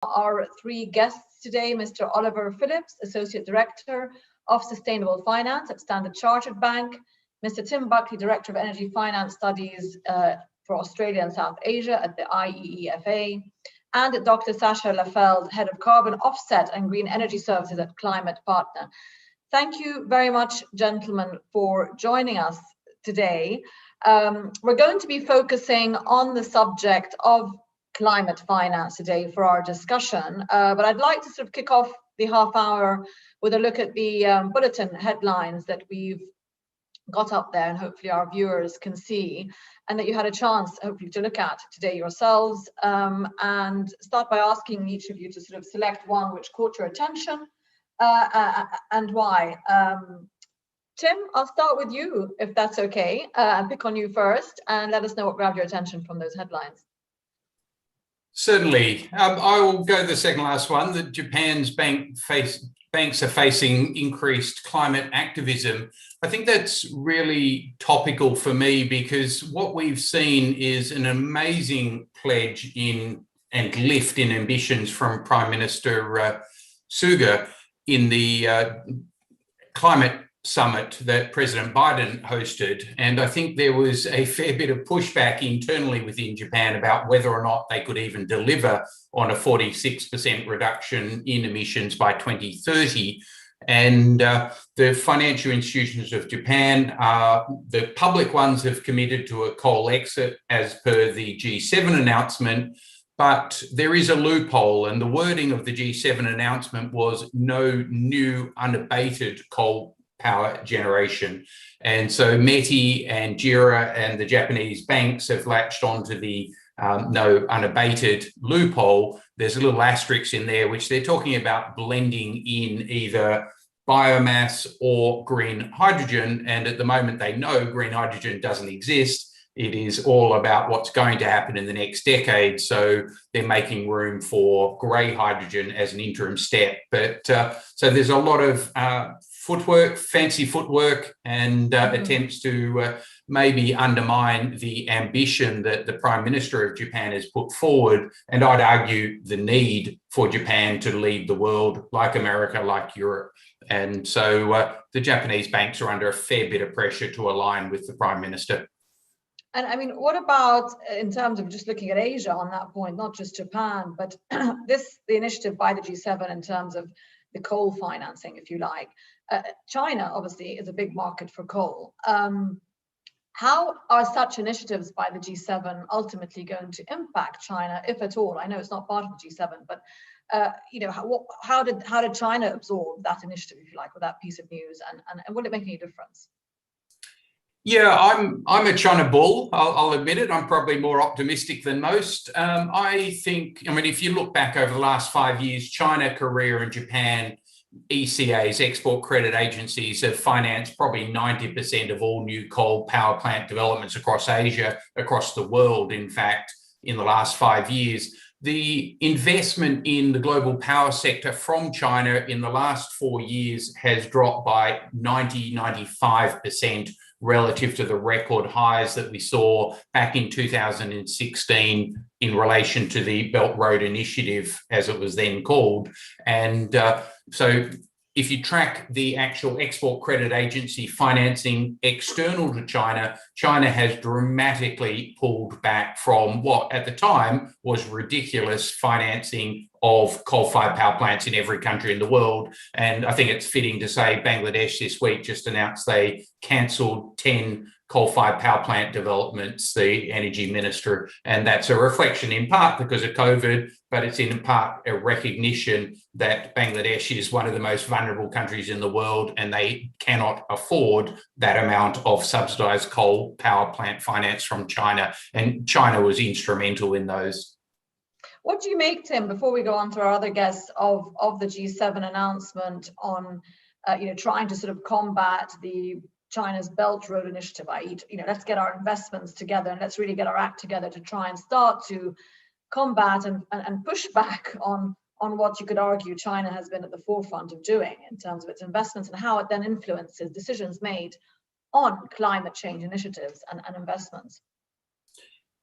Our three guests today, Mr. Oliver Phillips, Associate Director of Sustainable Finance at Standard Chartered Bank, Mr. Tim Buckley, Director of Energy Finance Studies for Australia and South Asia at the IEEFA, and Dr. Sasha Lafeld, Head of Carbon Offset and Green Energy Services at Climate Partner. Thank you very much, gentlemen, for joining us today. We're going to be focusing on the subject of climate finance today for our discussion, but I'd like to sort of kick off the half hour with a look at the bulletin headlines that we've got up there and hopefully our viewers can see, and that you had a chance hopefully to look at today yourselves, and start by asking each of you to sort of select one which caught your attention and why. Tim, I'll start with you if that's okay, and pick on you first and let us know what grabbed your attention from those headlines. Certainly. I will go to the second last one, that Japan's banks are facing increased climate activism. I think that's really topical for me because what we've seen is an amazing pledge in and lift in ambitions from Prime Minister Suga in the climate summit that President Biden hosted. And I think there was a fair bit of pushback internally within Japan about whether or not they could even deliver on a 46% reduction in emissions by 2030. And the financial institutions of Japan, the public ones, have committed to a coal exit as per the G7 announcement. But there is a loophole, and the wording of the G7 announcement was no new unabated coal power generation. And so METI and JERA and the Japanese banks have latched onto the no unabated loophole. There's a little asterisk in there, which they're talking about blending in either biomass or green hydrogen. And at the moment, they know green hydrogen doesn't exist. It is all about what's going to happen in the next decade. So they're making room for grey hydrogen as an interim step. But so there's a lot of footwork, fancy footwork, and attempts to maybe undermine the ambition that the Prime Minister of Japan has put forward. And I'd argue the need for Japan to lead the world, like America, like Europe. And so the Japanese banks are under a fair bit of pressure to align with the Prime Minister. And I mean, what about in terms of just looking at Asia on that point, not just Japan, but the initiative by the G7 in terms of the coal financing, if you like. China obviously is a big market for coal. How are such initiatives by the G7 ultimately going to impact China, if at all? I know it's not part of the G7, but you know, how did China absorb that initiative, if you like, with that piece of news, and will it make any difference? Yeah, I'm a China bull. I'll admit it. I'm probably more optimistic than most. I think, I mean, if you look back over the last 5 years, China, Korea, and Japan, ECAs, export credit agencies, have financed probably 90% of all new coal power plant developments across Asia, across the world, in fact, in the last 5 years. The investment in the global power sector from China in the last 4 years has dropped by 95% relative to the record highs that we saw back in 2016 in relation to the Belt Road Initiative, as it was then called. And so if you track the actual export credit agency financing external to China, China has dramatically pulled back from what at the time was ridiculous financing of coal-fired power plants in every country in the world. And I think it's fitting to say Bangladesh this week just announced they cancelled 10 coal-fired power plant developments, the energy minister, and that's a reflection in part because of COVID, but it's in part a recognition that Bangladesh is one of the most vulnerable countries in the world and they cannot afford that amount of subsidized coal power plant finance from China. And China was instrumental in those. What do you make, Tim, before we go on to our other guests, of the G7 announcement on trying to sort of combat the China's Belt Road Initiative, i.e., let's get our investments together and let's really get our act together to try and start to combat and push back on what you could argue China has been at the forefront of doing in terms of its investments and how it then influences decisions made on climate change initiatives and investments?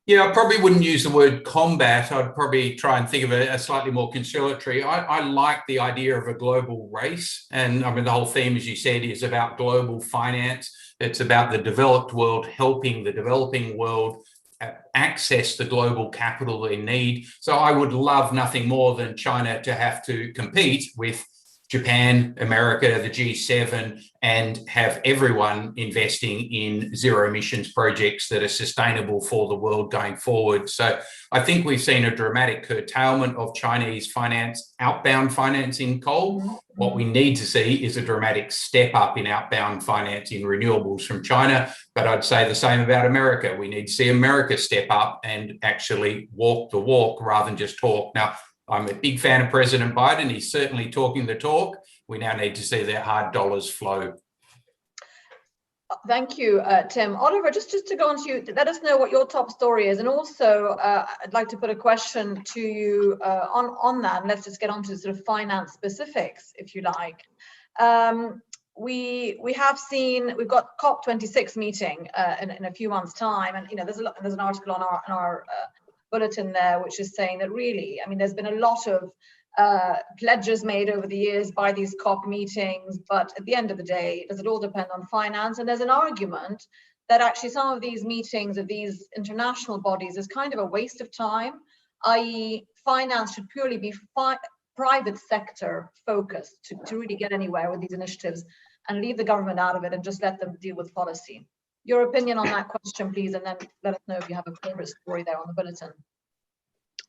Yeah, I probably wouldn't use the word combat. I'd probably try and think of a slightly more conciliatory. I like the idea of a global race. And I mean, the whole theme, as you said, is about global finance. It's about the developed world helping the developing world access the global capital they need. So I would love nothing more than China to have to compete with Japan, America, the G7, and have everyone investing in zero emissions projects that are sustainable for the world going forward. So I think we've seen a dramatic curtailment of Chinese finance, outbound finance in coal. What we need to see is a dramatic step up in outbound finance in renewables from China. But I'd say the same about America. We need to see America step up and actually walk the walk rather than just talk. Now, I'm a big fan of President Biden. He's certainly talking the talk. We now need to see their hard dollars flow. Thank you, Tim. Oliver, just to go on to you, let us know what your top story is. And also, I'd like to put a question to you on that. Let's just get on to sort of finance specifics, if you like. We have seen, we've got COP26 meeting in a few months' time. And, you know, there's an article on our bulletin there, which is saying that really, I mean, there's been a lot of pledges made over the years by these COP meetings, but at the end of the day, does it all depend on finance? And there's an argument that actually some of these meetings of these international bodies is kind of a waste of time, i.e. finance should purely be private sector focused to really get anywhere with these initiatives, and leave the government out of it and just let them deal with policy. Your opinion on that question, please, and then let us know if you have a favorite story there on the bulletin.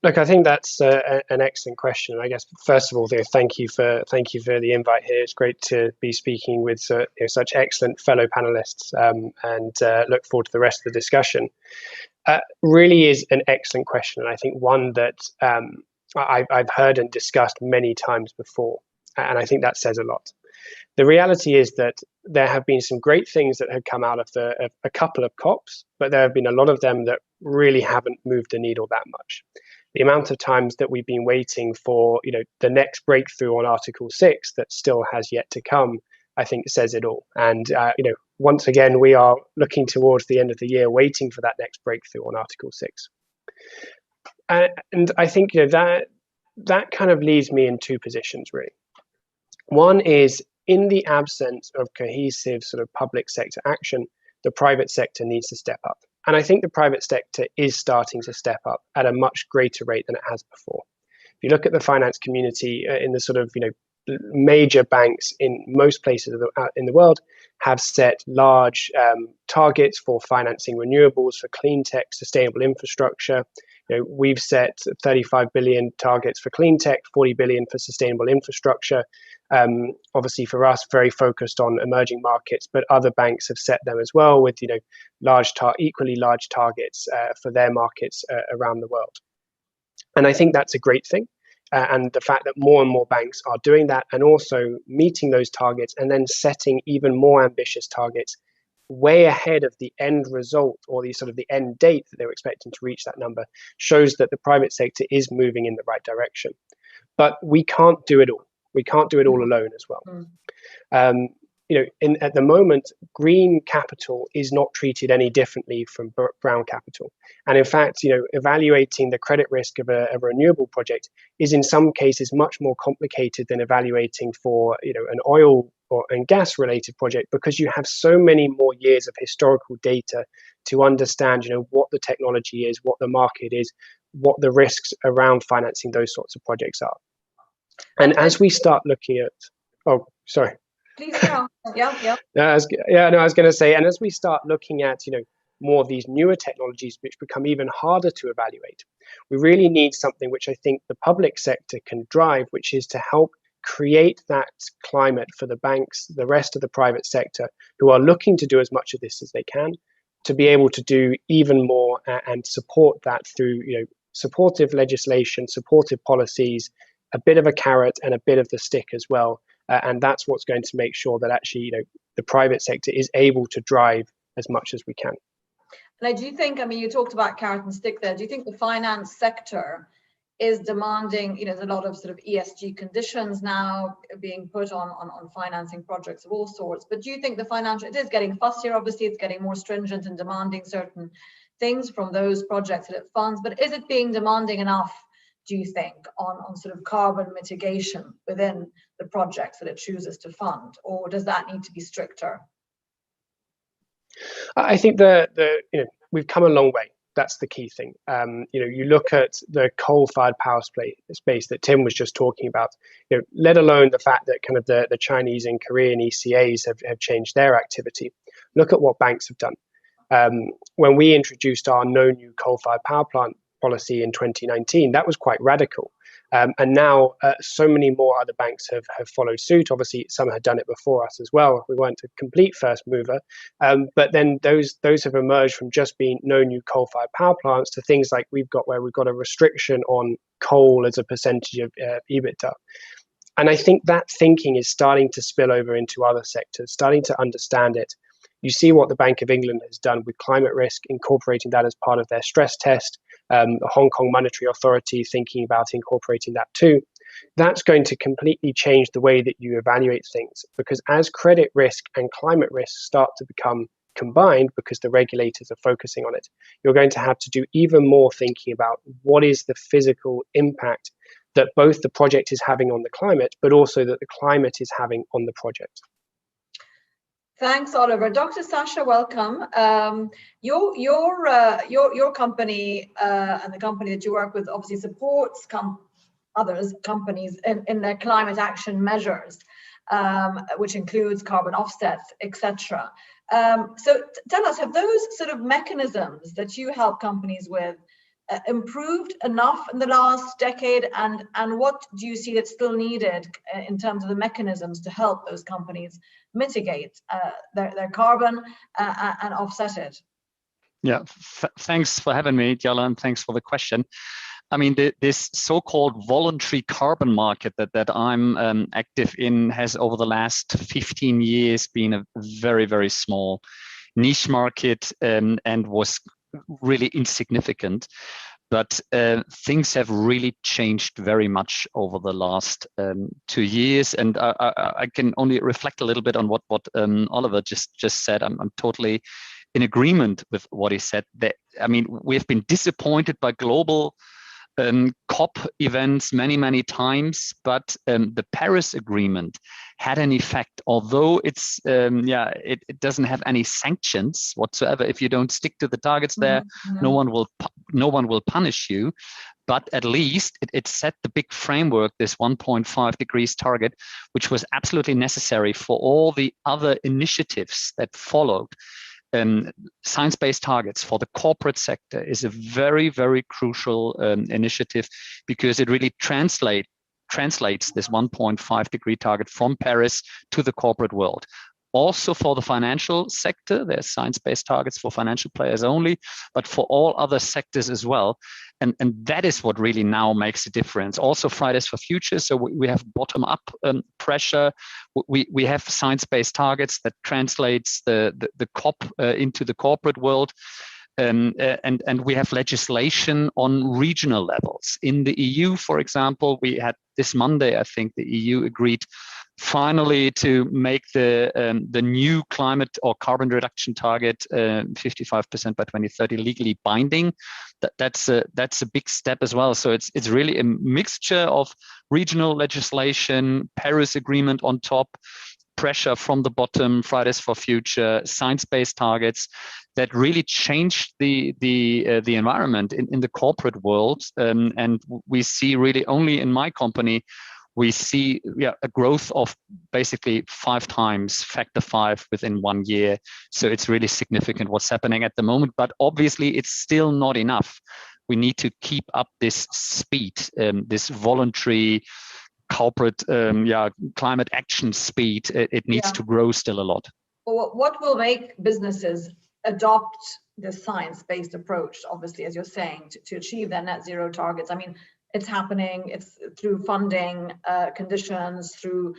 Look, I think that's an excellent question. I guess first of all, thank you for the invite here. It's great to be speaking with such excellent fellow panelists, and look forward to the rest of the discussion. Really is an excellent question, and I think one that I've heard and discussed many times before, and I think that says a lot. The reality is that there have been some great things that have come out of a couple of COPs, but there have been a lot of them that really haven't moved the needle that much. The amount of times that we've been waiting for, the next breakthrough on Article 6 that still has yet to come, I think says it all. And, once again, we are looking towards the end of the year, waiting for that next breakthrough on Article 6. And I think, that kind of leaves me in two positions, really. One is, in the absence of cohesive sort of public sector action, the private sector needs to step up. And I think the private sector is starting to step up at a much greater rate than it has before. If you look at the finance community in the sort of, major banks in most places in the world have set large targets for financing renewables, for clean tech, sustainable infrastructure. We've set 35 billion targets for clean tech, 40 billion for sustainable infrastructure. Obviously for us, very focused on emerging markets, but other banks have set them as well with, equally large targets for their markets around the world. And I think that's a great thing. And the fact that more and more banks are doing that and also meeting those targets and then setting even more ambitious targets way ahead of the end result or the end date that they were expecting to reach that number shows that the private sector is moving in the right direction. But we can't do it all. We can't do it all alone as well. At the moment, green capital is not treated any differently from brown capital. And in fact, evaluating the credit risk of a renewable project is in some cases much more complicated than evaluating for, an oil and gas related project, because you have so many more years of historical data to understand, what the technology is, what the market is, what the risks around financing those sorts of projects are. And as we start looking at, Please go. Yeah. I was going to say, and as we start looking at, more of these newer technologies, which become even harder to evaluate, we really need something which I think the public sector can drive, which is to help create that climate for the banks, the rest of the private sector, who are looking to do as much of this as they can, to be able to do even more and support that through, supportive legislation, supportive policies, a bit of a carrot and a bit of the stick as well. And that's what's going to make sure that actually, the private sector is able to drive as much as we can. And I do think, you talked about carrot and stick there. Do you think the finance sector is demanding, there's a lot of sort of ESG conditions now being put on financing projects of all sorts, but do you think it is getting fussier, obviously it's getting more stringent and demanding certain things from those projects that it funds, but is it being demanding enough, do you think, on sort of carbon mitigation within the projects that it chooses to fund, or does that need to be stricter? I think we've come a long way. That's the key thing. You look at the coal-fired power space that Tim was just talking about. Let alone the fact that kind of the Chinese and Korean ECAs have changed their activity. Look at what banks have done. When we introduced our no new coal-fired power plant policy in 2019, that was quite radical. And now so many more other banks have followed suit. Obviously, some had done it before us as well. We weren't a complete first mover. But then those have emerged from just being no new coal-fired power plants to things like we've got a restriction on coal as a percentage of EBITDA. And I think that thinking is starting to spill over into other sectors, starting to understand it. You see what the Bank of England has done with climate risk, incorporating that as part of their stress test. The Hong Kong Monetary Authority thinking about incorporating that too. That's going to completely change the way that you evaluate things, because as credit risk and climate risk start to become combined, because the regulators are focusing on it, you're going to have to do even more thinking about what is the physical impact that both the project is having on the climate, but also that the climate is having on the project. Thanks, Oliver. Dr. Sasha, welcome. Your company and the company that you work with obviously supports companies in their climate action measures, which includes carbon offsets, etc. So tell us, have those sort of mechanisms that you help companies with improved enough in the last decade, and what do you see that's still needed in terms of the mechanisms to help those companies mitigate their carbon and offset it? Yeah, thanks for having me, Jala, and thanks for the question. I mean, this so-called voluntary carbon market that I'm active in has over the last 15 years been a very, very small niche market and was really insignificant. But things have really changed very much over the last 2 years, and I can only reflect a little bit on what Oliver just said. I'm totally in agreement with what he said. That, I mean, we've been disappointed by global COP events many times, but the Paris Agreement had an effect, although it's it doesn't have any sanctions whatsoever. If you don't stick to the targets there, no one will punish you. But at least it set the big framework, this 1.5 degrees target, which was absolutely necessary for all the other initiatives that followed. Science-based targets for the corporate sector is a very, very crucial initiative, because it really translates this 1.5 degree target from Paris to the corporate world. Also for the financial sector, there's science-based targets for financial players only, but for all other sectors as well. And that is what really now makes a difference. Also Fridays for Future, so we have bottom-up pressure. We have science-based targets that translates the COP into the corporate world. And we have legislation on regional levels. In the EU, for example, we had this Monday, I think the EU agreed finally to make the new climate or carbon reduction target 55% by 2030 legally binding. That's a big step as well. So it's really a mixture of regional legislation, Paris Agreement on top, pressure from the bottom, Fridays for Future, science-based targets that really changed the environment in the corporate world. And we see really only in my company, we see a growth of basically 5 times, factor 5 within 1 year. So it's really significant what's happening at the moment, but obviously it's still not enough. We need to keep up this speed, this voluntary corporate climate action speed. It needs to grow still a lot. Well, what will make businesses adopt the science-based approach, obviously, as you're saying, to achieve their net zero targets? I mean, it's happening, it's through funding conditions, through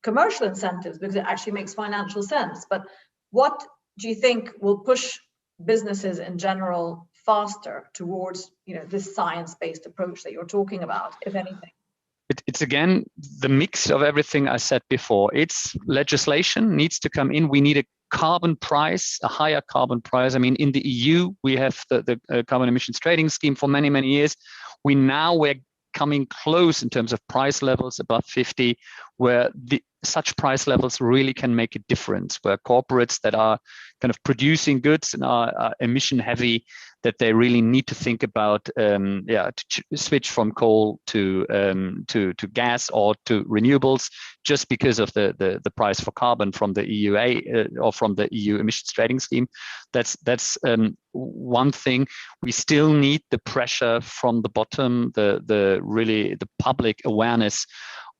commercial incentives, because it actually makes financial sense. But what do you think will push businesses in general faster towards, this science-based approach that you're talking about, if anything? It's again the mix of everything I said before. It's legislation needs to come in. We need a carbon price, a higher carbon price. I mean, in the EU, we have the carbon emissions trading scheme for many, many years. We're coming close in terms of price levels above 50, where such price levels really can make a difference, where corporates that are kind of producing goods and are emission heavy, that they really need to think about to switch from coal to gas or to renewables, just because of the price for carbon from the EUA or from the EU emissions trading scheme. That's one thing. We still need the pressure from the bottom, the public awareness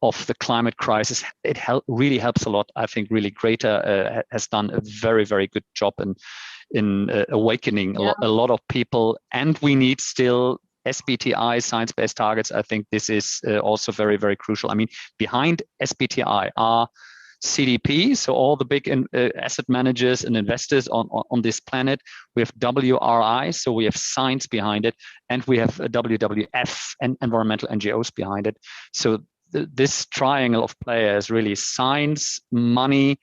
of the climate crisis. It really helps a lot. I think really Greta has done a very, very good job in awakening a lot of people. And we need still SBTI, science-based targets. I think this is also very, very crucial. I mean, behind SBTI are CDP, so all the big asset managers and investors on this planet. We have WRI, so we have science behind it, and we have WWF and environmental NGOs behind it. So this triangle of players, really science, money,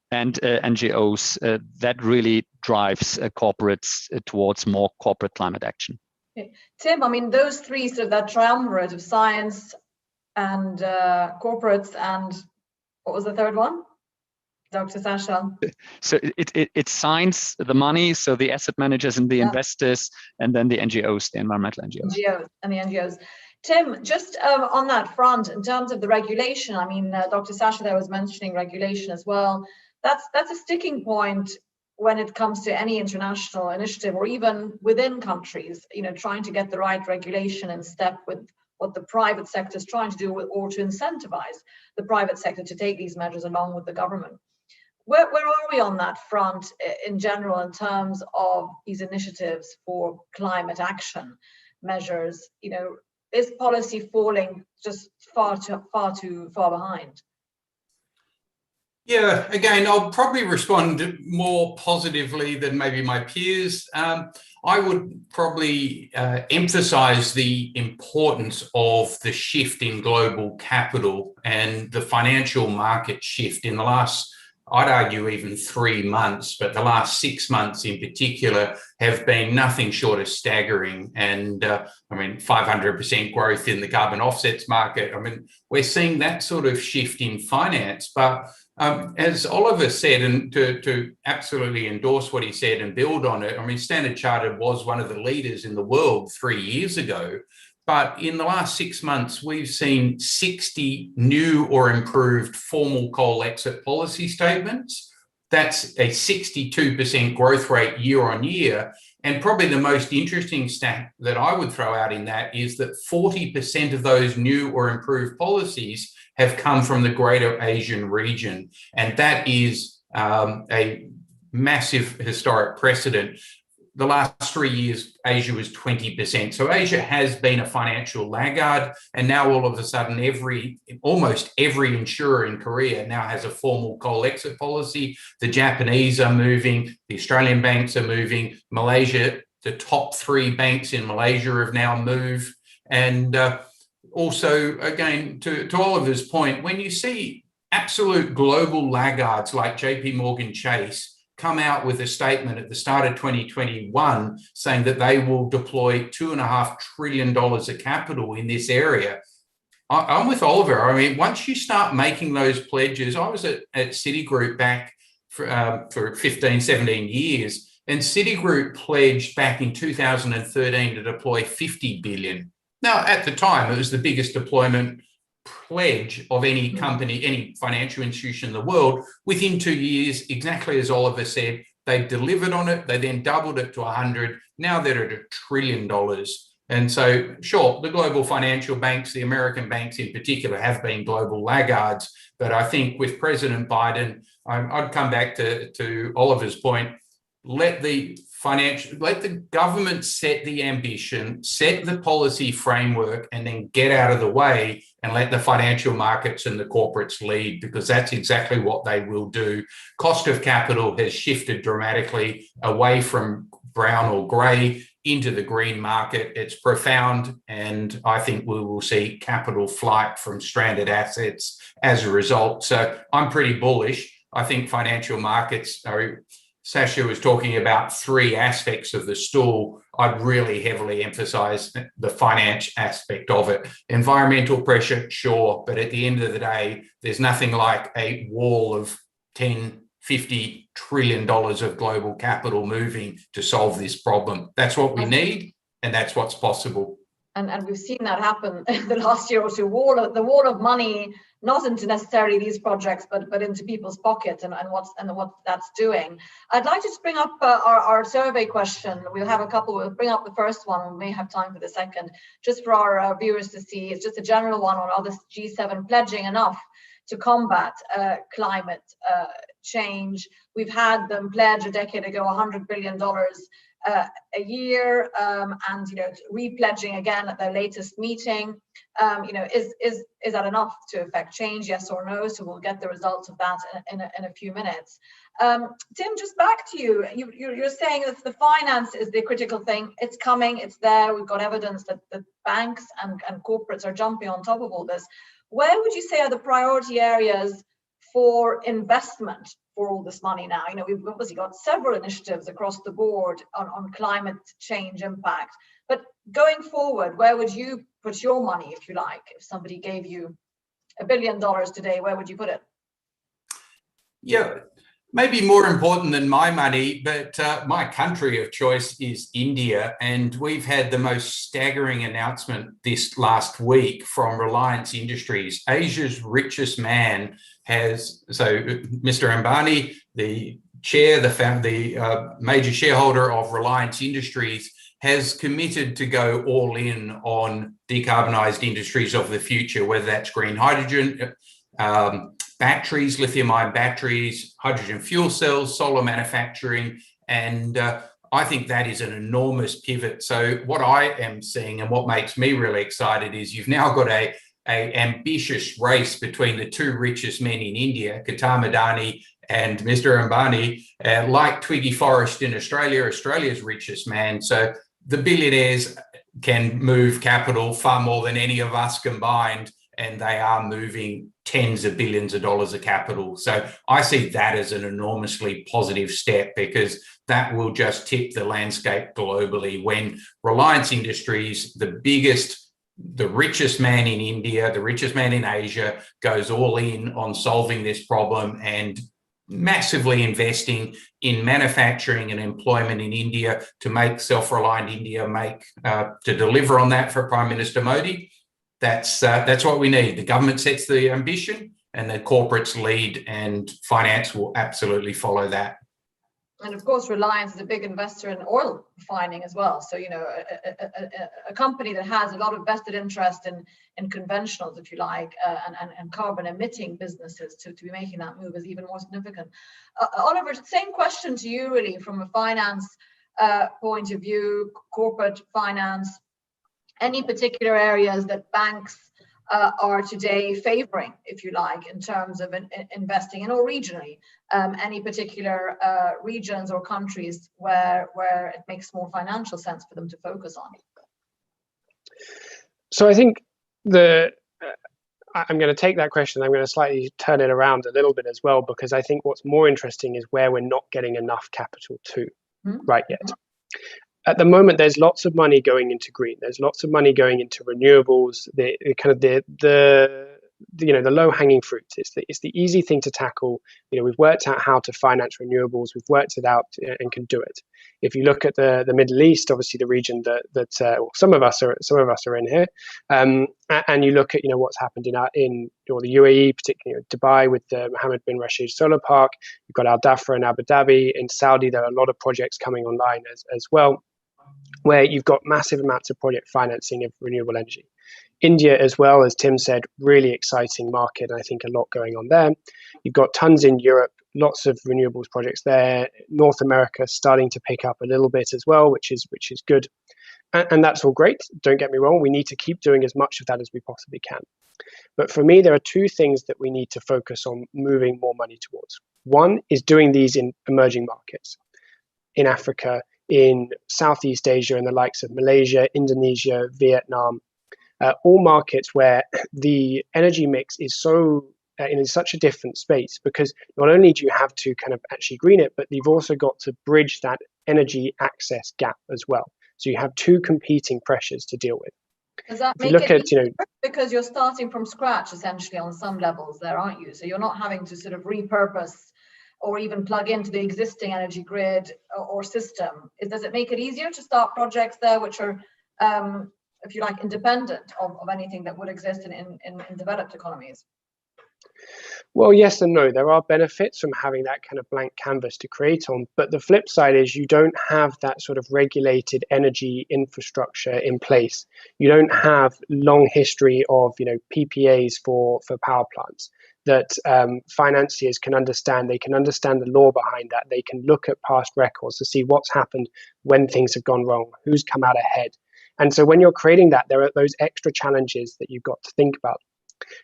and NGOs, that really drives corporates towards more corporate climate action. Okay. Tim, I mean, those three, sort of that triumvirate of science and corporates and what was the third one? Dr. Sasha? So it's science, the money, so the asset managers and the investors, and then the NGOs, the environmental NGOs. And the NGOs. Tim, just on that front, in terms of the regulation, I mean, Dr. Sasha there was mentioning regulation as well. That's a sticking point when it comes to any international initiative, or even within countries, trying to get the right regulation in step with what the private sector is trying to do, or to incentivize the private sector to take these measures along with the government. Where are we on that front in general in terms of these initiatives for climate action measures? Is policy falling just far too far behind? Yeah, again, I'll probably respond more positively than maybe my peers. I would probably emphasize the importance of the shift in global capital and the financial market shift in the last, I'd argue, even 3 months, but the last 6 months in particular have been nothing short of staggering. And 500% growth in the carbon offsets market. I mean, we're seeing that sort of shift in finance. But as Oliver said, and to absolutely endorse what he said and build on it, I mean, Standard Chartered was one of the leaders in the world 3 years ago. But in the last 6 months, we've seen 60 new or improved formal coal exit policy statements. That's a 62% growth rate year on year. And probably the most interesting stat that I would throw out in that is that 40% of those new or improved policies have come from the greater Asian region. And that is a massive historic precedent. The last 3 years, Asia was 20%. So Asia has been a financial laggard. And now all of a sudden, almost every insurer in Korea now has a formal coal exit policy. The Japanese are moving. The Australian banks are moving. Malaysia, the top 3 banks in Malaysia have now moved. And also, again, to Oliver's point, when you see absolute global laggards like JP Morgan Chase come out with a statement at the start of 2021 saying that they will deploy $2.5 trillion of capital in this area, I'm with Oliver. I mean, once you start making those pledges, I was at Citigroup back for 15, 17 years, and Citigroup pledged back in 2013 to deploy $50 billion. Now, at the time, it was the biggest deployment pledge of any company, any financial institution in the world. Within 2 years, exactly as Oliver said, they delivered on it. They then doubled it to 100. Now they're at $1 trillion. And so, sure, the global financial banks, the American banks in particular, have been global laggards. But I think with President Biden, I'd come back to Oliver's point. Let the government set the ambition, set the policy framework, and then get out of the way and let the financial markets and the corporates lead, because that's exactly what they will do. Cost of capital has shifted dramatically away from brown or grey into the green market. It's profound, and I think we will see capital flight from stranded assets as a result. So I'm pretty bullish. I think financial markets are, Sasha was talking about three aspects of the stool. I'd really heavily emphasize the finance aspect of it. Environmental pressure, sure, but at the end of the day, there's nothing like a wall of 10, 50 trillion dollars of global capital moving to solve this problem. That's what we need, and that's what's possible. And we've seen that happen in the last year or two. The wall of money, not into necessarily these projects, but into people's pockets and what that's doing. I'd like to just bring up our survey question. We'll have a couple. We'll bring up the first one. We may have time for the second, just for our viewers to see. It's just a general one on are the G7 pledging enough to combat climate change. We've had them pledge a decade ago $100 billion a year, and repledging again at their latest meeting. Is that enough to affect change? Yes or no? So we'll get the results of that in a few minutes. Tim, just back to you. You're saying that the finance is the critical thing. It's coming. It's there. We've got evidence that the banks and corporates are jumping on top of all this. Where would you say are the priority areas for investment for all this money now? We've obviously got several initiatives across the board on climate change impact, but going forward, where would you put your money, if you like? If somebody gave you $1 billion today, where would you put it? Yeah, maybe more important than my money, but my country of choice is India. And we've had the most staggering announcement this last week from Reliance Industries. Asia's richest man Mr. Ambani, the major shareholder of Reliance Industries, has committed to go all in on decarbonised industries of the future, whether that's green hydrogen, batteries, lithium-ion batteries, hydrogen fuel cells, solar manufacturing, and I think that is an enormous pivot. So what I am seeing and what makes me really excited is you've now got a ambitious race between the two richest men in India, Qatar Madani and Mr. Ambani, like Twiggy Forrest in Australia, Australia's richest man. So the billionaires can move capital far more than any of us combined, and they are moving tens of billions of dollars of capital. So I see that as an enormously positive step, because that will just tip the landscape globally when Reliance Industries, the richest man in India, the richest man in Asia, goes all in on solving this problem and massively investing in manufacturing and employment in India to make self-reliant India, to deliver on that for Prime Minister Modi. That's what we need. The government sets the ambition and the corporates lead, and finance will absolutely follow that. And of course, Reliance is a big investor in oil refining as well. So, a company that has a lot of vested interest in conventionals, if you like, and carbon emitting businesses to be making that move is even more significant. Oliver, same question to you, really, from a finance point of view, corporate finance. Any particular areas that banks are today favoring, if you like, in terms of investing in, or regionally? Any particular regions or countries where it makes more financial sense for them to focus on? So I think I'm going to take that question. I'm going to slightly turn it around a little bit as well, because I think what's more interesting is where we're not getting enough capital to right yet. At the moment, there's lots of money going into green. There's lots of money going into renewables. The low-hanging fruit. It's the easy thing to tackle. We've worked out how to finance renewables. We've worked it out and can do it. If you look at the Middle East, obviously the region that some of us are in here, and you look at what's happened in the UAE, particularly Dubai with the Mohammed bin Rashid solar park. You've got Al Dhafra in Abu Dhabi. In Saudi, there are a lot of projects coming online as well, where you've got massive amounts of project financing of renewable energy. India as well, as Tim said, really exciting market, and I think a lot going on there. You've got tons in Europe, lots of renewables projects there. North America starting to pick up a little bit as well, which is good. And that's all great. Don't get me wrong, we need to keep doing as much of that as we possibly can. But for me, there are two things that we need to focus on moving more money towards. One is doing these in emerging markets, in Africa, in Southeast Asia, and the likes of Malaysia, Indonesia, Vietnam, all markets where the energy mix is so in such a different space, because not only do you have to kind of actually green it, but you've also got to bridge that energy access gap as well. So you have two competing pressures to deal with. Does that If you make look it at, you know, because you're starting from scratch essentially on some levels there, aren't you? So you're not having to sort of repurpose or even plug into the existing energy grid or system. Does it make it easier to start projects there which are, if you like, independent of anything that would exist in developed economies? Well, yes and no. There are benefits from having that kind of blank canvas to create on, but the flip side is you don't have that sort of regulated energy infrastructure in place. You don't have long history of, you know, PPAs for power plants that financiers can understand. They can understand the law behind that. They can look at past records to see what's happened when things have gone wrong, who's come out ahead. And so when you're creating that, there are those extra challenges that you've got to think about.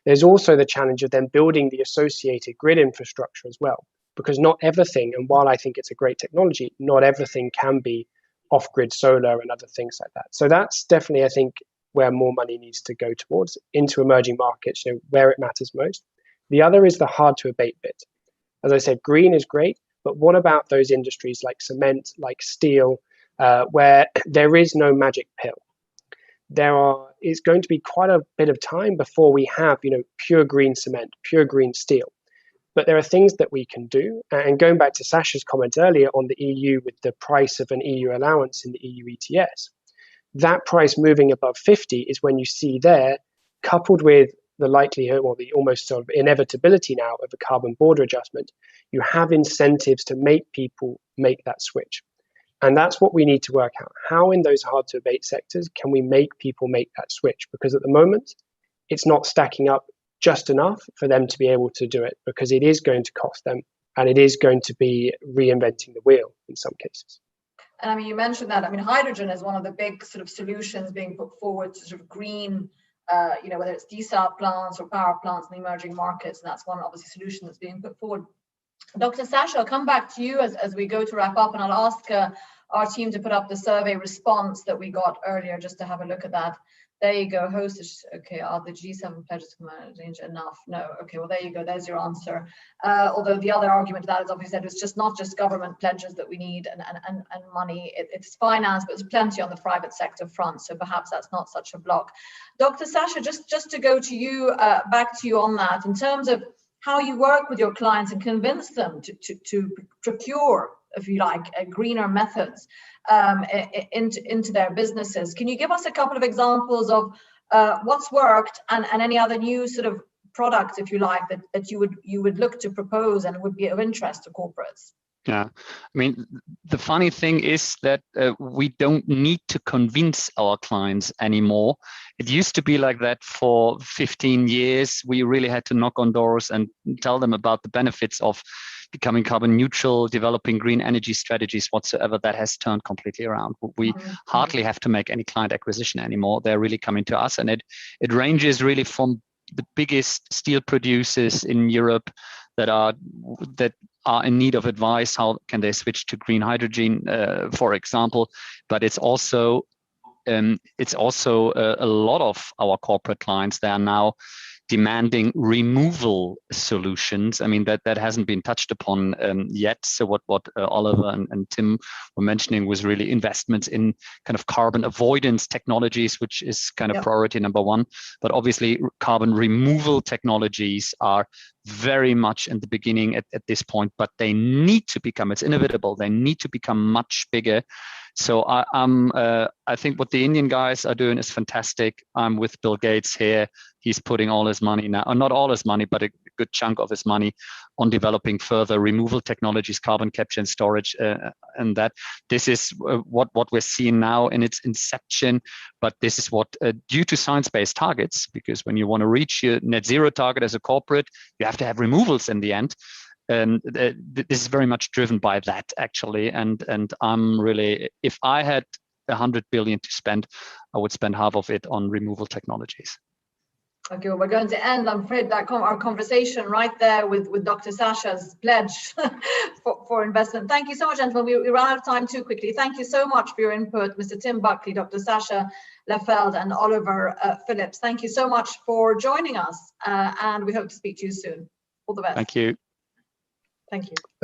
There's also the challenge of then building the associated grid infrastructure as well, because not everything, and while I think it's a great technology, not everything can be off-grid solar and other things like that. So that's definitely, I think, where more money needs to go towards, into emerging markets, you know, where it matters most. The other is the hard to abate bit. As I said, green is great, but what about those industries like cement, like steel, where there is no magic pill? It's going to be quite a bit of time before we have, you know, pure green cement, pure green steel. But there are things that we can do. And going back to Sasha's comment earlier on the EU with the price of an EU allowance in the EU ETS, that price moving above 50 is when you see there, coupled with the likelihood or the almost sort of inevitability now of a carbon border adjustment, you have incentives to make people make that switch. And that's what we need to work out. How in those hard to abate sectors can we make people make that switch? Because at the moment, it's not stacking up just enough for them to be able to do it, because it is going to cost them and it is going to be reinventing the wheel in some cases. And I mean, you mentioned that. I mean, hydrogen is one of the big sort of solutions being put forward to sort of green, you know, whether it's desal plants or power plants in the emerging markets. And that's one obviously solution that's being put forward. Dr. Sasha, I'll come back to you as we go to wrap up, and I'll ask our team to put up the survey response that we got earlier just to have a look at that. There you go, hosts. Okay, are the G7 pledges to manage enough? No. Okay, well, there you go. There's your answer. Although the other argument to that is obviously that it's just not just government pledges that we need and money. It's finance, but there's plenty on the private sector front. So perhaps that's not such a block. Dr. Sasha, just to go to you, back to you on that, in terms of how you work with your clients and convince them to procure, if you like, greener methods into their businesses. Can you give us a couple of examples of what's worked and any other new sort of products, if you like, that you would look to propose and would be of interest to corporates? Yeah, I mean, the funny thing is that we don't need to convince our clients anymore. It used to be like that for 15 years. We really had to knock on doors and tell them about the benefits of becoming carbon neutral, developing green energy strategies whatsoever. That has turned completely around. We hardly have to make any client acquisition anymore. They're really coming to us, and it ranges really from the biggest steel producers in Europe that are in need of advice. How can they switch to green hydrogen, for example? But it's also a lot of our corporate clients. They are now demanding removal solutions. I mean, that hasn't been touched upon yet. So what Oliver and Tim were mentioning was really investments in kind of carbon avoidance technologies, which is kind of priority number one. But obviously, carbon removal technologies are very much in the beginning at this point, but they need to become, it's inevitable, they need to become much bigger. So I think what the Indian guys are doing is fantastic. I'm with Bill Gates here. He's putting all his money now, or not all his money, but a good chunk of his money on developing further removal technologies, carbon capture and storage, and that. This is what we're seeing now in its inception, but this is what, due to science-based targets, because when you want to reach your net zero target as a corporate, you have to have removals in the end. And this is very much driven by that, actually. And I'm really, if I had 100 billion to spend, I would spend half of it on removal technologies. Okay, well, we're going to end, I'm afraid, our conversation right there with Dr. Sasha's pledge for investment. Thank you so much, gentlemen. We ran out of time too quickly. Thank you so much for your input, Mr. Tim Buckley, Dr. Sasha Lefeld, and Oliver Phillips. Thank you so much for joining us, and we hope to speak to you soon. All the best. Thank you. Thank you.